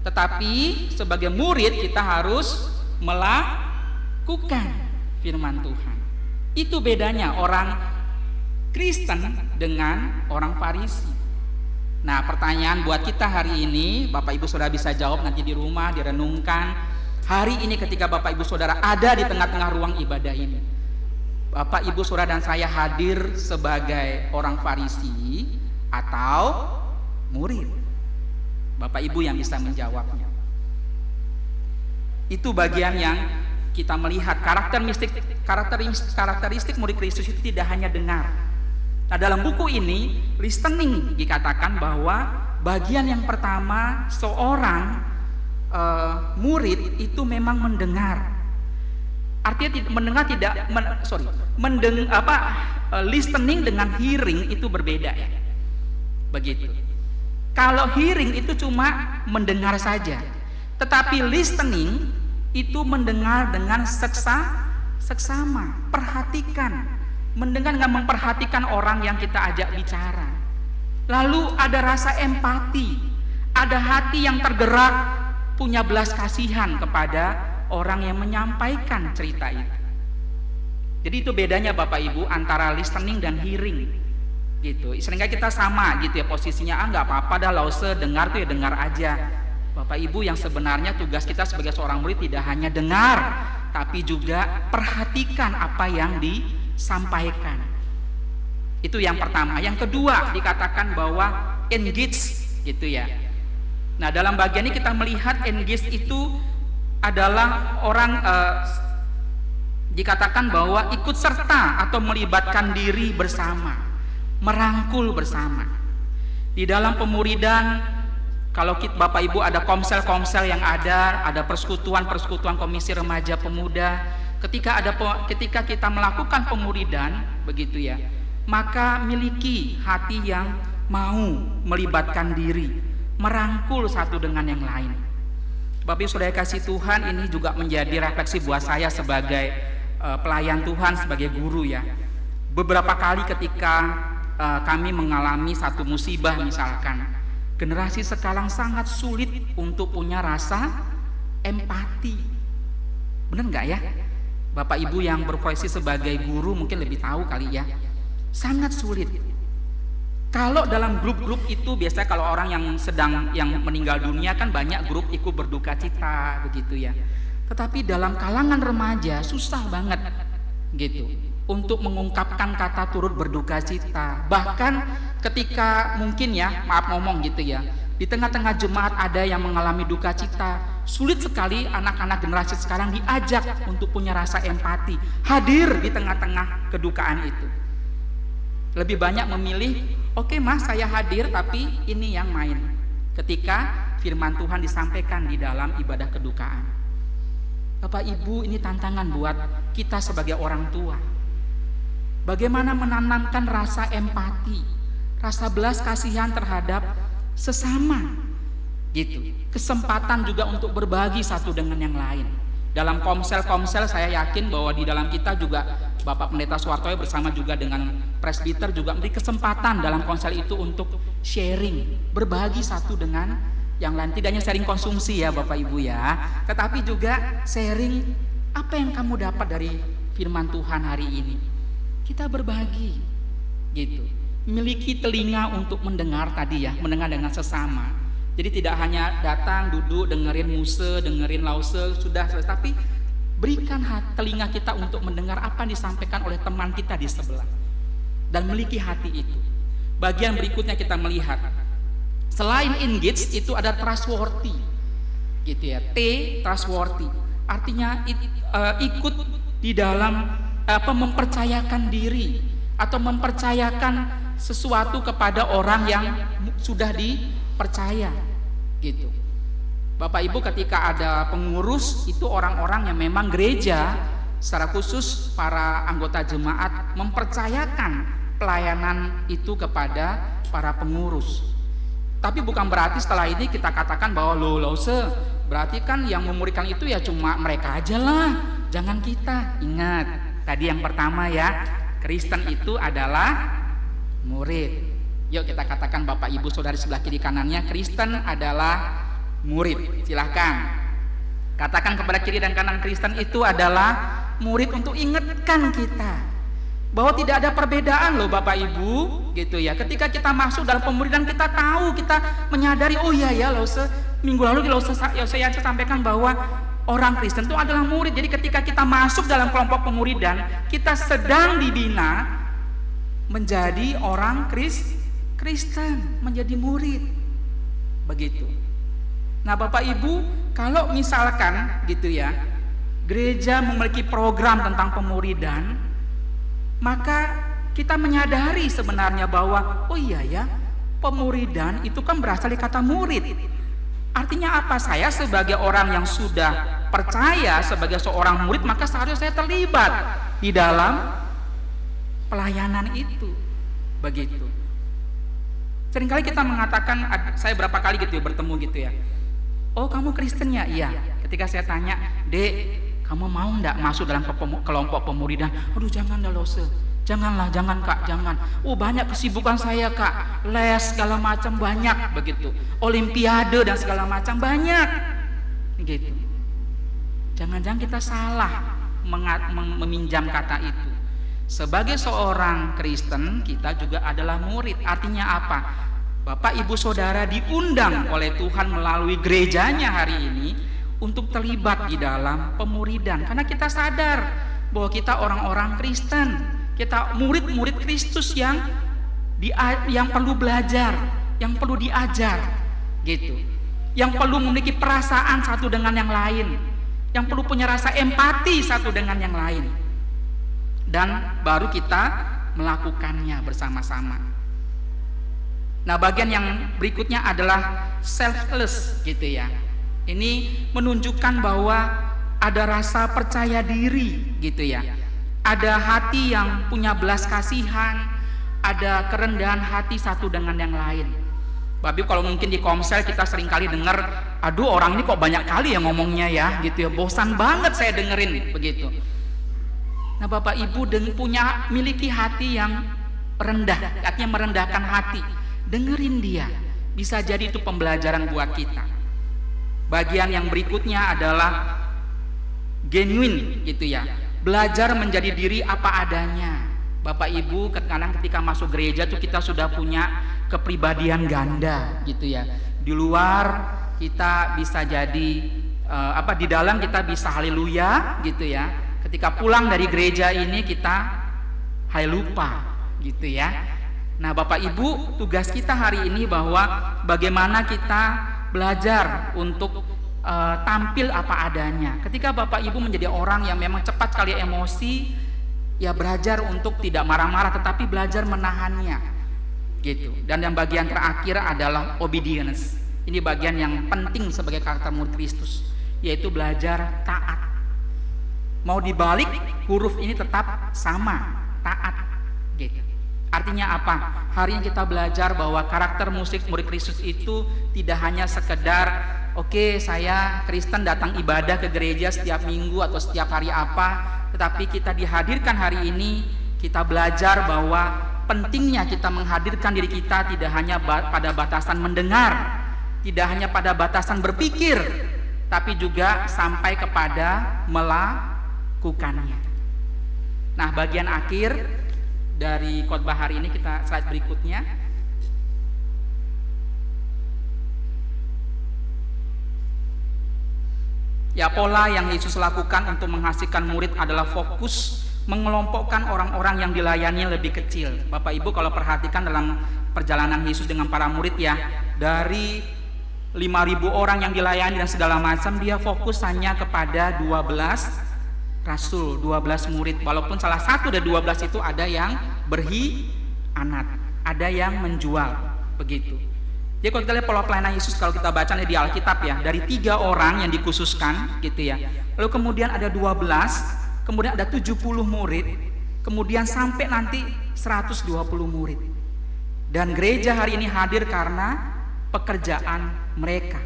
Tetapi sebagai murid kita harus melakukan firman Tuhan. Itu bedanya orang Kristen dengan orang Farisi. Nah, pertanyaan buat kita hari ini, Bapak Ibu Saudara bisa jawab nanti di rumah, direnungkan. Hari ini ketika Bapak Ibu Saudara ada di tengah-tengah ruang ibadah ini, Bapak Ibu Saudara dan saya hadir sebagai orang Farisi atau murid? Bapak Ibu yang bisa menjawabnya. Itu bagian yang kita melihat karakteristik murid Kristus itu tidak hanya dengar. Nah, dalam buku ini listening dikatakan bahwa bagian yang pertama seorang murid itu memang mendengar. Artinya mendengar listening dengan hearing itu berbeda ya. Begitu. Kalau hearing itu cuma mendengar saja, tetapi listening itu mendengar dengan seksama, perhatikan, mendengar dengan memperhatikan orang yang kita ajak bicara. Lalu ada rasa empati, ada hati yang tergerak, punya belas kasihan kepada orang yang menyampaikan cerita itu. Jadi itu bedanya Bapak Ibu antara listening dan hearing gitu. Seringkali kita sama gitu ya posisinya, nggak apa-apa dah lause, dengar tuh ya dengar aja. Bapak Ibu, yang sebenarnya tugas kita sebagai seorang murid tidak hanya dengar, tapi juga perhatikan apa yang disampaikan. Itu yang pertama. Yang kedua dikatakan bahwa engage gitu ya. Nah, dalam bagian ini kita melihat engage itu adalah orang dikatakan bahwa ikut serta atau melibatkan diri bersama, merangkul bersama. Di dalam pemuridan, kalau Bapak Ibu ada komsel-komsel yang ada persekutuan-persekutuan komisi remaja pemuda, ketika kita melakukan pemuridan begitu ya, maka miliki hati yang mau melibatkan diri, merangkul satu dengan yang lain. Bapak Ibu Saudara kasih Tuhan, ini juga menjadi refleksi buat saya sebagai pelayan Tuhan, sebagai guru ya. Beberapa kali ketika kami mengalami satu musibah misalkan, generasi sekarang sangat sulit untuk punya rasa empati. Bener nggak ya? Bapak Ibu yang berprofesi sebagai guru mungkin lebih tahu kali ya. Sangat sulit. Kalau dalam grup-grup itu biasanya kalau orang yang meninggal dunia kan banyak grup ikut berduka cita begitu ya. Tetapi dalam kalangan remaja susah banget gitu untuk mengungkapkan kata turut berduka cita. Bahkan ketika mungkin ya, maaf ngomong gitu ya, di tengah-tengah jemaat ada yang mengalami duka cita, sulit sekali anak-anak generasi sekarang diajak untuk punya rasa empati, hadir di tengah-tengah kedukaan itu. Lebih banyak memilih, oke mas saya hadir tapi ini yang main, ketika firman Tuhan disampaikan di dalam ibadah kedukaan. Bapak Ibu, ini tantangan buat kita sebagai orang tua. Bagaimana menanamkan rasa empati, rasa belas kasihan terhadap sesama gitu. Kesempatan juga untuk berbagi satu dengan yang lain. Dalam komsel-komsel saya yakin bahwa di dalam kita juga Bapak Pendeta Suwartoyo bersama juga dengan presbiter juga memberi kesempatan dalam konsel itu untuk sharing, berbagi satu dengan yang lain. Tidak hanya sharing konsumsi ya Bapak Ibu ya, tetapi juga sharing apa yang kamu dapat dari firman Tuhan hari ini. Kita berbagi gitu, memiliki telinga untuk mendengar tadi ya, mendengar dengan sesama. Jadi tidak hanya datang duduk dengerin muse, dengerin lause sudah selesai, tapi berikan telinga kita untuk mendengar apa yang disampaikan oleh teman kita di sebelah dan memiliki hati itu. Bagian berikutnya kita melihat selain engage itu ada trustworthy gitu ya. T, trustworthy artinya ikut di dalam mempercayakan diri atau mempercayakan sesuatu kepada orang yang sudah dipercaya gitu. Bapak Ibu, ketika ada pengurus itu orang-orang yang memang gereja secara khusus para anggota jemaat mempercayakan pelayanan itu kepada para pengurus. Tapi bukan berarti setelah ini kita katakan bahwa berarti kan yang memuridkan itu ya cuma mereka aja lah, jangan kita. Ingat tadi yang pertama ya, Kristen itu adalah murid. Yuk kita katakan Bapak Ibu Saudari sebelah kiri kanannya, Kristen adalah murid. Silahkan katakan kepada kiri dan kanan, Kristen itu adalah murid, untuk ingatkan kita bahwa tidak ada perbedaan loh Bapak Ibu gitu ya. Ketika kita masuk dalam pemuridan kita tahu, kita menyadari, oh iya ya minggu lalu saya sampaikan bahwa orang Kristen itu adalah murid. Jadi ketika kita masuk dalam kelompok pemuridan, kita sedang dibina menjadi orang Kristen, menjadi murid begitu. Nah Bapak Ibu, kalau misalkan gitu ya, gereja memiliki program tentang pemuridan, maka kita menyadari sebenarnya bahwa oh iya ya, pemuridan itu kan berasal dari kata murid. Artinya apa? Saya sebagai orang yang sudah percaya sebagai seorang murid, maka seharusnya saya terlibat di dalam pelayanan itu begitu. Seringkali kita mengatakan, saya berapa kali gitu ya bertemu gitu ya, oh kamu Kristen ya? Iya. Ketika saya tanya, Dek, kamu mau enggak masuk dalam kelompok pemuridan? Aduh jangan dah Janganlah, jangan Kak, jangan. Oh banyak kesibukan saya Kak, les segala macam banyak begitu, olimpiade dan segala macam banyak gitu. Jangan-jangan kita salah meminjam kata itu. Sebagai seorang Kristen kita juga adalah murid. Artinya apa? Bapak Ibu Saudara diundang oleh Tuhan melalui gerejanya hari ini untuk terlibat di dalam pemuridan, karena kita sadar bahwa kita orang-orang Kristen, kita murid-murid Kristus yang perlu belajar, yang perlu diajar gitu, yang perlu memiliki perasaan satu dengan yang lain, yang perlu punya rasa empati satu dengan yang lain, dan baru kita melakukannya bersama-sama. Nah, bagian yang berikutnya adalah selfless gitu ya. Ini menunjukkan bahwa ada rasa percaya diri gitu ya. Ada hati yang punya belas kasihan, ada kerendahan hati satu dengan yang lain. Bapak kalau mungkin di komsel kita sering kali dengar, aduh orang ini kok banyak kali ya ngomongnya ya gitu ya, bosan banget saya dengerin begitu. Nah Bapak Ibu miliki hati yang rendah, artinya merendahkan hati. Dengerin dia, bisa jadi itu pembelajaran buat kita. Bagian yang berikutnya adalah genuine gitu ya, belajar menjadi diri apa adanya. Bapak Ibu kadang ketika masuk gereja tuh kita sudah punya kepribadian ganda gitu ya. Di luar kita bisa jadi di dalam kita bisa haleluya gitu ya. Ketika pulang dari gereja ini kita lupa gitu ya. Nah Bapak Ibu, tugas kita hari ini bahwa bagaimana kita belajar untuk tampil apa adanya. Ketika Bapak Ibu menjadi orang yang memang cepat sekali emosi, ya belajar untuk tidak marah-marah, tetapi belajar menahannya gitu. Dan yang bagian terakhir adalah obedience. Ini bagian yang penting sebagai karakter murid Kristus, yaitu belajar taat. Mau dibalik, huruf ini tetap sama, taat gitu. Artinya apa? Hari ini kita belajar bahwa karakter murid Kristus itu tidak hanya sekedar oke, saya Kristen datang ibadah ke gereja setiap minggu atau setiap hari apa, tetapi kita dihadirkan hari ini, kita belajar bahwa pentingnya kita menghadirkan diri kita tidak hanya pada batasan mendengar, tidak hanya pada batasan berpikir, tapi juga sampai kepada melakukannya. Nah, bagian akhir dari khotbah hari ini, kita slide berikutnya. Ya, pola yang Yesus lakukan untuk menghasilkan murid adalah fokus mengelompokkan orang-orang yang dilayani lebih kecil. Bapak Ibu kalau perhatikan dalam perjalanan Yesus dengan para murid ya, dari 5.000 orang yang dilayani dan segala macam, dia fokus hanya kepada 12 rasul, 12 murid. Walaupun salah satu dari 12 itu ada yang berkhianat, ada yang menjual begitu. Jadi kalau kita lihat pola pelayanan Yesus, kalau kita baca di Alkitab ya, dari 3 orang yang dikhususkan gitu ya, lalu kemudian ada 12, kemudian ada 70 murid, kemudian sampai nanti 120 murid. Dan gereja hari ini hadir karena pekerjaan mereka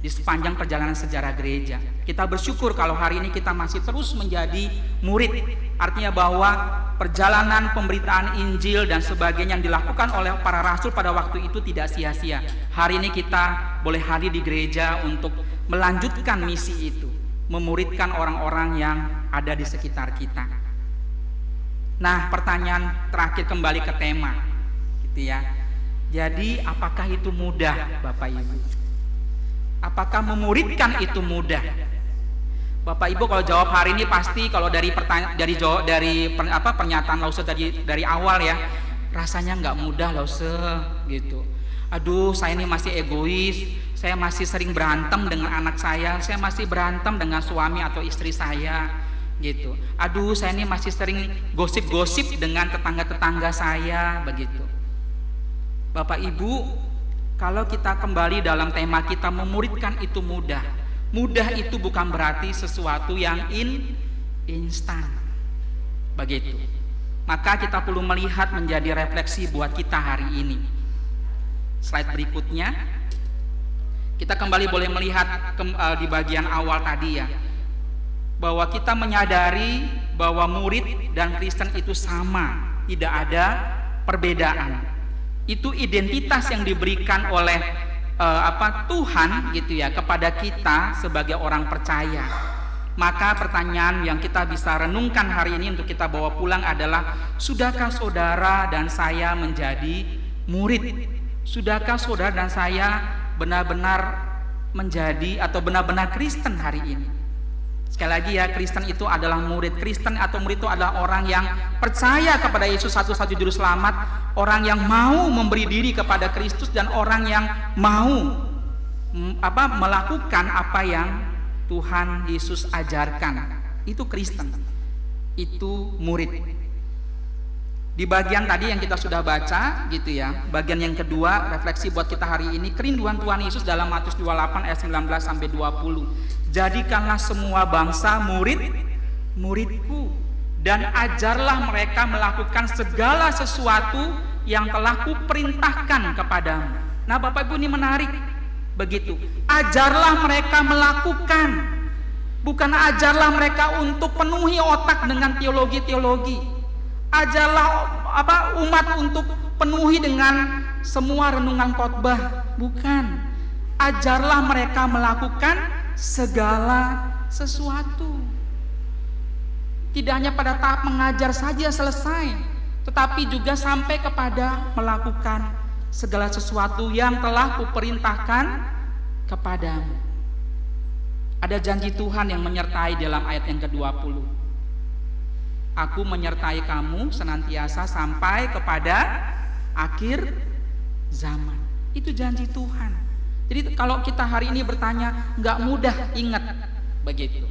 di sepanjang perjalanan sejarah gereja. Kita bersyukur kalau hari ini kita masih terus menjadi murid. Artinya bahwa perjalanan pemberitaan Injil dan sebagainya yang dilakukan oleh para rasul pada waktu itu tidak sia-sia. Hari ini kita boleh hadir di gereja untuk melanjutkan misi itu, memuridkan orang-orang yang ada di sekitar kita. Nah, pertanyaan terakhir kembali ke tema gitu ya. Jadi apakah itu mudah, Bapak Ibu? Apakah memuridkan itu mudah? Bapak Ibu kalau jawab hari ini pasti kalau dari pernyataan Lause dari awal ya, rasanya nggak mudah Lause gitu. Aduh, saya ini masih egois, saya masih sering berantem dengan anak saya masih berantem dengan suami atau istri saya gitu. Aduh, saya ini masih sering gosip-gosip dengan tetangga-tetangga saya begitu. Bapak Ibu, kalau kita kembali dalam tema kita, memuridkan itu mudah. Mudah itu bukan berarti sesuatu yang instan. Begitu. Maka kita perlu melihat menjadi refleksi buat kita hari ini. Slide berikutnya. Kita kembali boleh melihat di bagian awal tadi ya, bahwa kita menyadari bahwa murid dan Kristen itu sama, tidak ada perbedaan. Itu identitas yang diberikan oleh Tuhan gitu ya kepada kita sebagai orang percaya. Maka pertanyaan yang kita bisa renungkan hari ini untuk kita bawa pulang adalah, sudahkah saudara dan saya menjadi murid? Sudahkah saudara dan saya benar-benar menjadi atau benar-benar Kristen hari ini? Sekali lagi ya, Kristen itu adalah murid. Kristen atau murid itu adalah orang yang percaya kepada Yesus satu-satu juru selamat, orang yang mau memberi diri kepada Kristus, dan orang yang mau melakukan apa yang Tuhan Yesus ajarkan. Itu Kristen, itu murid. Di bagian tadi yang kita sudah baca gitu ya, bagian yang kedua refleksi buat kita hari ini, kerinduan Tuhan Yesus dalam Matius 28 ayat 19 sampai 20. Jadikanlah semua bangsa murid-muridku, dan ajarlah mereka melakukan segala sesuatu yang telah kuperintahkan kepadamu. Nah Bapak Ibu, ini menarik begitu. Ajarlah mereka melakukan, bukan ajarlah mereka untuk penuhi otak dengan teologi-teologi. Ajarlah umat untuk penuhi dengan semua renungan khotbah, bukan. Ajarlah mereka melakukan segala sesuatu. Tidak hanya pada tahap mengajar saja selesai, tetapi juga sampai kepada melakukan segala sesuatu yang telah kuperintahkan kepadamu. Ada janji Tuhan yang menyertai dalam ayat yang ke-20. Aku menyertai kamu senantiasa sampai kepada akhir zaman. Itu janji Tuhan. Jadi kalau kita hari ini bertanya, nggak mudah, ingat begitu,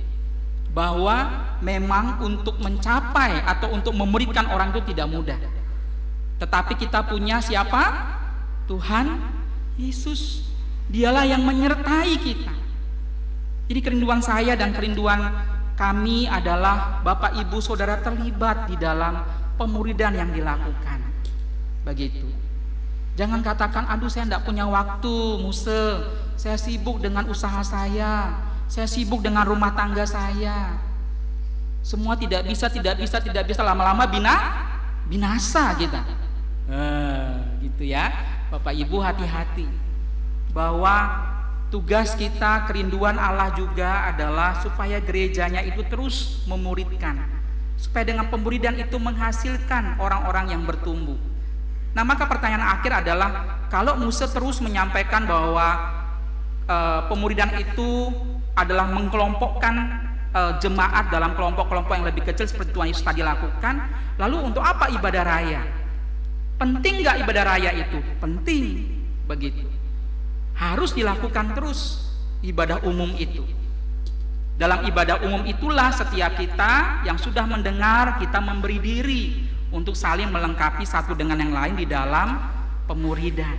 bahwa memang untuk mencapai atau untuk memuridkan orang itu tidak mudah. Tetapi kita punya siapa? Tuhan Yesus. Dialah yang menyertai kita. Jadi kerinduan saya dan kerinduan kami adalah Bapak Ibu Saudara terlibat di dalam pemuridan yang dilakukan. Begitu. Jangan katakan, aduh saya tidak punya waktu, Muse, saya sibuk dengan usaha saya sibuk dengan rumah tangga saya. Semua tidak bisa, lama-lama binasa kita. Gitu ya. Bapak Ibu hati-hati, bahwa tugas kita, kerinduan Allah juga adalah supaya gerejanya itu terus memuridkan, supaya dengan pemuridan itu menghasilkan orang-orang yang bertumbuh. Nah maka pertanyaan akhir adalah, kalau Muse terus menyampaikan bahwa pemuridan itu adalah mengkelompokkan jemaat dalam kelompok-kelompok yang lebih kecil seperti Tuhan Yesus tadi lakukan, lalu untuk apa ibadah raya? Penting nggak ibadah raya itu? Penting, begitu. Harus dilakukan terus ibadah umum itu. Dalam ibadah umum itulah setiap kita yang sudah mendengar, kita memberi diri untuk saling melengkapi satu dengan yang lain di dalam pemuridan.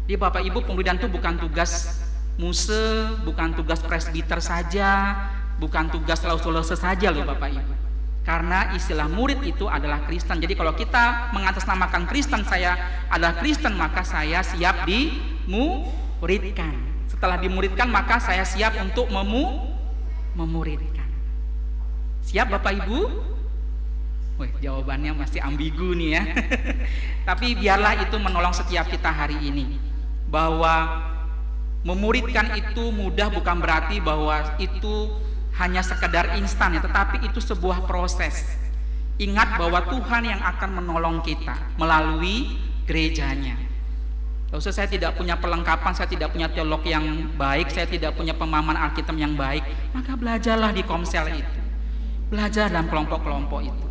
Jadi Bapak Ibu, pemuridan itu bukan tugas Muse, bukan tugas presbiter saja, bukan tugas lause saja loh Bapak Ibu. Karena istilah murid itu adalah Kristen. Jadi kalau kita mengatasnamakan Kristen, saya adalah Kristen, maka saya siap dimuridkan. Setelah dimuridkan, maka saya siap untuk memuridkan. Siap Bapak Ibu? Wih, jawabannya masih ambigu nih ya. Tapi biarlah itu menolong setiap kita hari ini, bahwa memuridkan itu mudah bukan berarti bahwa itu hanya sekedar instan ya, tetapi itu sebuah proses. Ingat bahwa Tuhan yang akan menolong kita melalui gerejanya. Kalau saya tidak punya perlengkapan, saya tidak punya teolog yang baik, saya tidak punya pemahaman Alkitab yang baik, maka belajarlah di Komsel itu, belajar dalam kelompok-kelompok itu.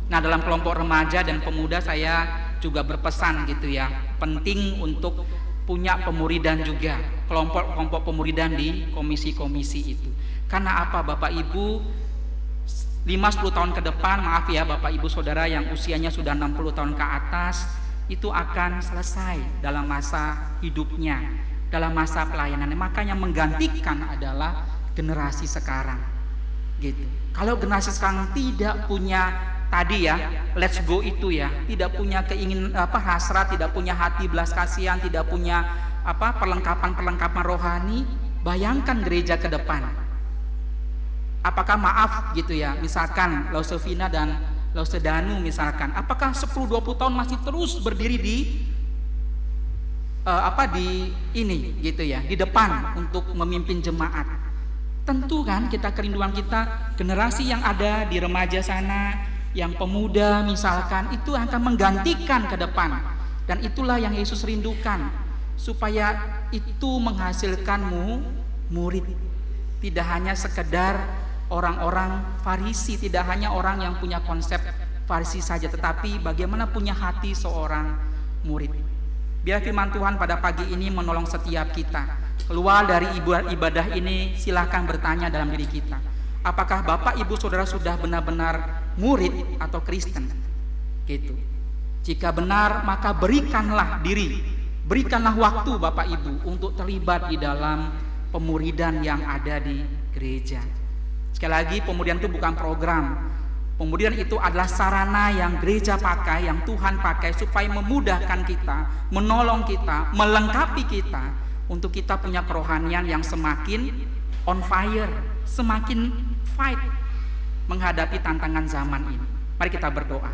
Nah dalam kelompok remaja dan pemuda saya juga berpesan gitu ya, penting untuk punya pemuridan juga, kelompok-kelompok pemuridan di komisi-komisi itu. Karena apa Bapak Ibu, 5-10 tahun ke depan, maaf ya Bapak Ibu Saudara yang usianya sudah 60 tahun ke atas, itu akan selesai dalam masa hidupnya, dalam masa pelayanannya. Makanya menggantikan adalah generasi sekarang gitu. Kalau generasi sekarang tidak punya tadi ya, let's go itu ya, tidak punya hasrat, tidak punya hati belas kasihan, tidak punya perlengkapan rohani, bayangkan gereja ke depan Apakah maaf gitu ya, misalkan Lause Vina dan Lause Danu misalkan, apakah 10-20 tahun masih terus berdiri di ini gitu ya, di depan untuk memimpin jemaat? Tentu kan kita kerinduan kita generasi yang ada di remaja sana, yang pemuda misalkan, itu akan menggantikan ke depan. Dan itulah yang Yesus rindukan, supaya itu menghasilkanmu murid. Tidak hanya sekedar orang-orang Farisi, tidak hanya orang yang punya konsep Farisi saja, tetapi bagaimana punya hati seorang murid. Biar firman Tuhan pada pagi ini menolong setiap kita. Keluar dari ibadah ini, silahkan bertanya dalam diri kita, apakah Bapak Ibu Saudara sudah benar-benar murid atau Kristen? Gitu. Jika benar, maka berikanlah diri, berikanlah waktu Bapak Ibu untuk terlibat di dalam pemuridan yang ada di gereja. Sekali lagi, pemuridan itu bukan program. Pemuridan itu adalah sarana yang gereja pakai, yang Tuhan pakai supaya memudahkan kita, menolong kita, melengkapi kita untuk kita punya kerohanian yang semakin on fire, semakin fight menghadapi tantangan zaman ini. Mari kita berdoa.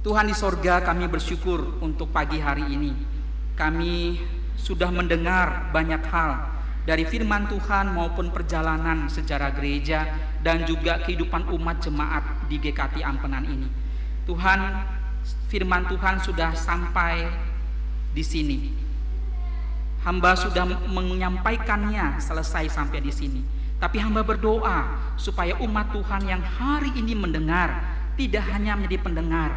Tuhan di sorga, kami bersyukur untuk pagi hari ini. Kami sudah mendengar banyak hal dari firman Tuhan maupun perjalanan sejarah gereja dan juga kehidupan umat jemaat di GKT Ampenan ini. Tuhan, firman Tuhan sudah sampai di sini. Hamba sudah menyampaikannya selesai sampai di sini. Tapi hamba berdoa supaya umat Tuhan yang hari ini mendengar tidak hanya menjadi pendengar,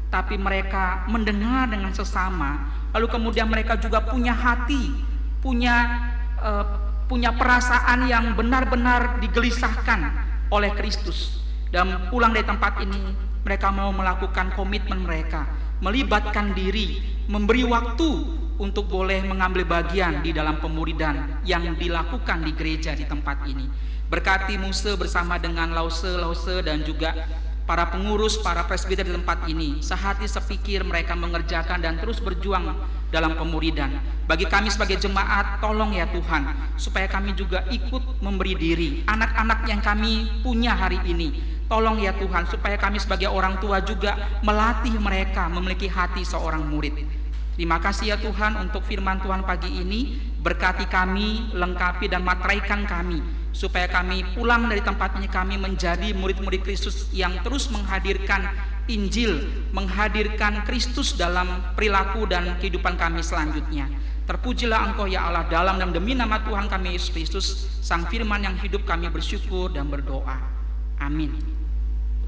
tapi mereka mendengar dengan sesama, lalu kemudian mereka juga punya hati, punya perasaan yang benar-benar digelisahkan oleh Kristus. Dan pulang dari tempat ini, mereka mau melakukan komitmen mereka, melibatkan diri, memberi waktu untuk boleh mengambil bagian di dalam pemuridan yang dilakukan di gereja di tempat ini. Berkati Muse bersama dengan Lause dan juga para pengurus, para presbiter di tempat ini, sehati sepikir mereka mengerjakan dan terus berjuang dalam pemuridan. Bagi kami sebagai jemaat, tolong ya Tuhan, supaya kami juga ikut memberi diri. Anak-anak yang kami punya hari ini, tolong ya Tuhan, supaya kami sebagai orang tua juga melatih mereka memiliki hati seorang murid. Terima kasih ya Tuhan untuk firman Tuhan pagi ini. Berkati kami, lengkapi dan materaikan kami, supaya kami pulang dari tempat ini, kami menjadi murid-murid Kristus yang terus menghadirkan Injil, menghadirkan Kristus dalam perilaku dan kehidupan kami selanjutnya. Terpujilah Engkau ya Allah, dalam dan demi nama Tuhan kami Yesus Kristus, Sang Firman yang hidup, kami bersyukur dan berdoa. Amin.